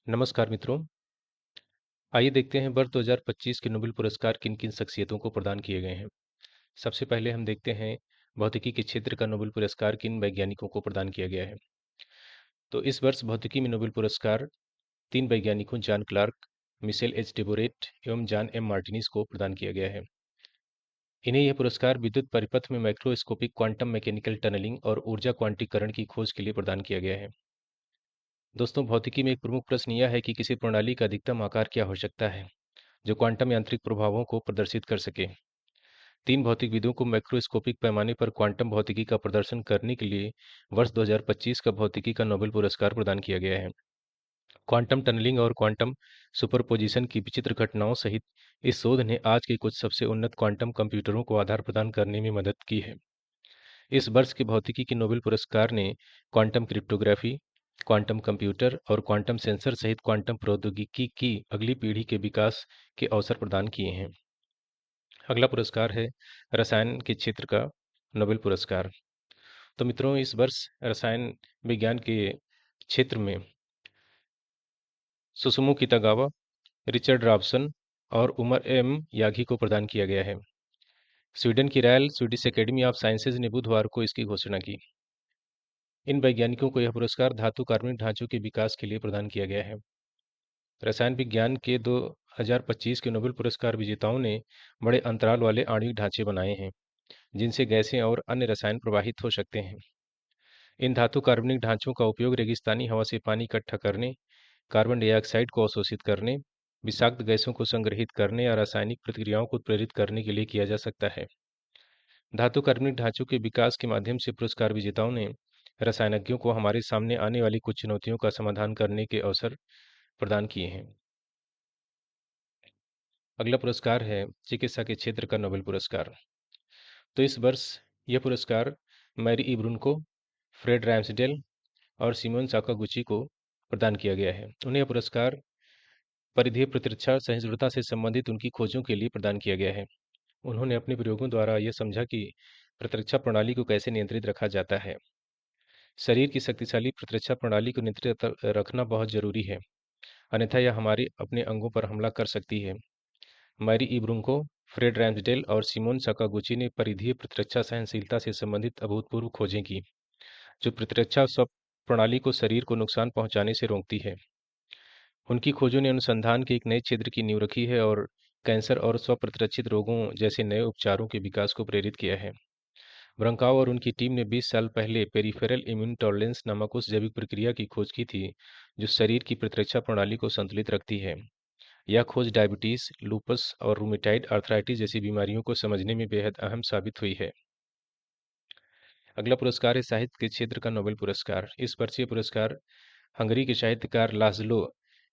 नमस्कार मित्रों। आइए देखते हैं वर्ष 2025 के नोबेल पुरस्कार किन-किन शख्सियतों को प्रदान किए गए हैं। सबसे पहले हम देखते हैं भौतिकी के क्षेत्र का नोबेल पुरस्कार किन वैज्ञानिकों को प्रदान किया गया है। तो इस वर्ष भौतिकी में नोबेल पुरस्कार 3 वैज्ञानिकों जॉन क्लार्क, मिशेल एच डेबोरेट एवं जॉन एम मार्टिनीज को प्रदान किया गया है। इन्हें यह पुरस्कार विद्युत परिपथ में माइक्रोस्कोपिक क्वांटम मैकेनिकल टनलिंग और ऊर्जा क्वांटीकरण की खोज के लिए प्रदान किया गया है। दोस्तों, भौतिकी में एक प्रमुख प्रश्न यह है कि किसी प्रणाली का अधिकतम आकार क्या हो सकता है जो क्वांटम यांत्रिक प्रभावों को प्रदर्शित कर सके। 3 भौतिकविदों को मैक्रोस्कोपिक पैमाने पर क्वांटम भौतिकी का प्रदर्शन करने के लिए वर्ष 2025 का भौतिकी का नोबेल पुरस्कार प्रदान किया गया है। क्वांटम टनलिंग और क्वांटम सुपरपोजिशन की विचित्र घटनाओं सहित इस शोध ने आज के कुछ सबसे उन्नत क्वांटम कंप्यूटरों को आधार प्रदान करने में मदद की है। इस वर्ष के भौतिकी के नोबेल पुरस्कार ने क्वांटम क्रिप्टोग्राफी, क्वांटम कंप्यूटर और क्वांटम सेंसर सहित क्वांटम प्रौद्योगिकी की अगली पीढ़ी के विकास के अवसर प्रदान किए हैं। अगला पुरस्कार है रसायन के क्षेत्र का नोबेल पुरस्कार। तो मित्रों, इस वर्ष रसायन विज्ञान के क्षेत्र में सुसुमु कितागावा, रिचर्ड रॉबसन और उमर एम यागी को प्रदान किया गया है। स्वीडन की royal Swedish academy of sciences ने बुधवार को इसकी घोषणा की। इन वैज्ञानिकों को यह पुरस्कार धातु कार्बनिक ढांचों के विकास के लिए प्रदान किया गया है। रसायन विज्ञान के 2025 के नोबेल पुरस्कार विजेताओं ने बड़े अंतराल वाले आणविक ढांचे बनाए हैं जिनसे गैसें और अन्य रसायन प्रवाहित हो सकते हैं। इन धातु कार्बनिक ढांचों का उपयोग रेगिस्तानी हवा से पानी इकट्ठा करने, कार्बन डाइऑक्साइड को अवशोषित करने, विषाक्त गैसों को संग्रहित करने या रासायनिक प्रतिक्रियाओं को प्रेरित करने के लिए किया जा सकता है। धातु कार्बनिक ढांचों के विकास के माध्यम से पुरस्कार विजेताओं ने रसायनज्ञों को हमारे सामने आने वाली कुछ चुनौतियों का समाधान करने के अवसर प्रदान किए हैं। अगला पुरस्कार है चिकित्सा के क्षेत्र का नोबेल पुरस्कार। तो इस वर्ष यह पुरस्कार मैरी इब्रुनको, फ्रेड रैम्सडेल और सिमोन साकागुची को प्रदान किया गया है। उन्हें यह पुरस्कार परिधीय प्रतिरक्षा सहिष्णुता से संबंधित उनकी खोजों के लिए प्रदान किया गया है। उन्होंने अपने प्रयोगों द्वारा यह समझा कि प्रतिरक्षा प्रणाली को कैसे नियंत्रित रखा जाता है। शरीर की शक्तिशाली प्रतिरक्षा प्रणाली को नियंत्रित रखना बहुत जरूरी है, अन्यथा यह हमारे अपने अंगों पर हमला कर सकती है। मैरी इब्रुनको, फ्रेड रैम्सडेल और सिमोन साकागुची ने परिधीय प्रतिरक्षा सहनशीलता से संबंधित अभूतपूर्व खोजें की, जो प्रतिरक्षा स्व प्रणाली को शरीर को नुकसान पहुंचाने से रोकती है। उनकी खोजों ने अनुसंधान के एक नए क्षेत्र की नींव रखी है और कैंसर और स्वप्रतिरक्षित रोगों जैसे नए उपचारों के विकास को प्रेरित किया है। ब्रंकाउ और उनकी टीम ने 20 साल पहले पेरिफेरल इम्यून टॉलरेंस नामक उस जैविक प्रक्रिया की खोज की थी जो शरीर की प्रतिरक्षा प्रणाली को संतुलित रखती है। यह खोज डायबिटीज, लूपस और रूमेटाइड आर्थराइटिस जैसी बीमारियों को समझने में बेहद अहम साबित हुई है। अगला पुरस्कार है साहित्य के क्षेत्र का नोबेल पुरस्कार। इस वर्ष ये पुरस्कार हंगरी के साहित्यकार लाज़लो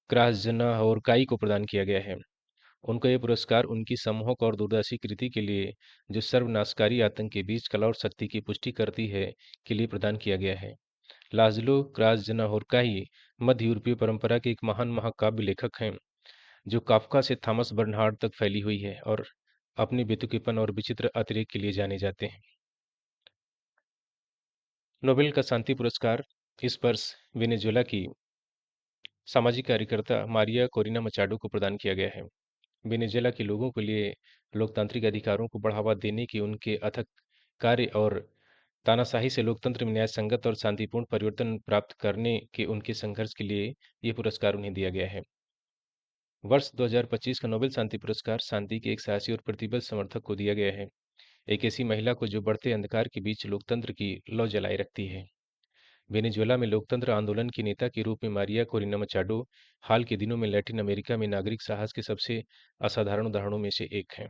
क्रास्जनाहोरकाई को प्रदान किया गया है। उनको यह पुरस्कार उनकी सम्मोहक और दूरदर्शी कृति के लिए, जो सर्वनाशकारी आतंक के बीच कला और शक्ति की पुष्टि करती है, के लिए प्रदान किया गया है। लाज़लो क्रास्जनाहोरकाई मध्य यूरोपीय परंपरा के एक महान महाकाव्य लेखक हैं जो काफ्का से थॉमस बर्नहार्ड तक फैली हुई है और अपने बेतुकीपन और विचित्र अतिरेक के लिए जाने जाते हैं। नोबेल का शांति पुरस्कार इस वर्ष वेनेजुएला की सामाजिक कार्यकर्ता मारिया कोरिना मचाडो को प्रदान किया गया है। वेनेजुएला के लोगों के लिए लोकतांत्रिक अधिकारों को बढ़ावा देने के उनके अथक कार्य और तानाशाही से लोकतंत्र में न्याय संगत और शांतिपूर्ण परिवर्तन प्राप्त करने के उनके संघर्ष के लिए ये पुरस्कार उन्हें दिया गया है। वर्ष 2025 का नोबेल शांति पुरस्कार शांति के एक साहसी और प्रतिबद्ध समर्थक को दिया गया है, एक ऐसी महिला को जो बढ़ते अंधकार के बीच लोकतंत्र की लौ जलाए रखती है। वेनेजुएला में लोकतंत्र आंदोलन की नेता के रूप में मारिया कोरिना मचाडो हाल के दिनों में लैटिन अमेरिका में नागरिक साहस के सबसे असाधारण उदाहरणों में से एक हैं।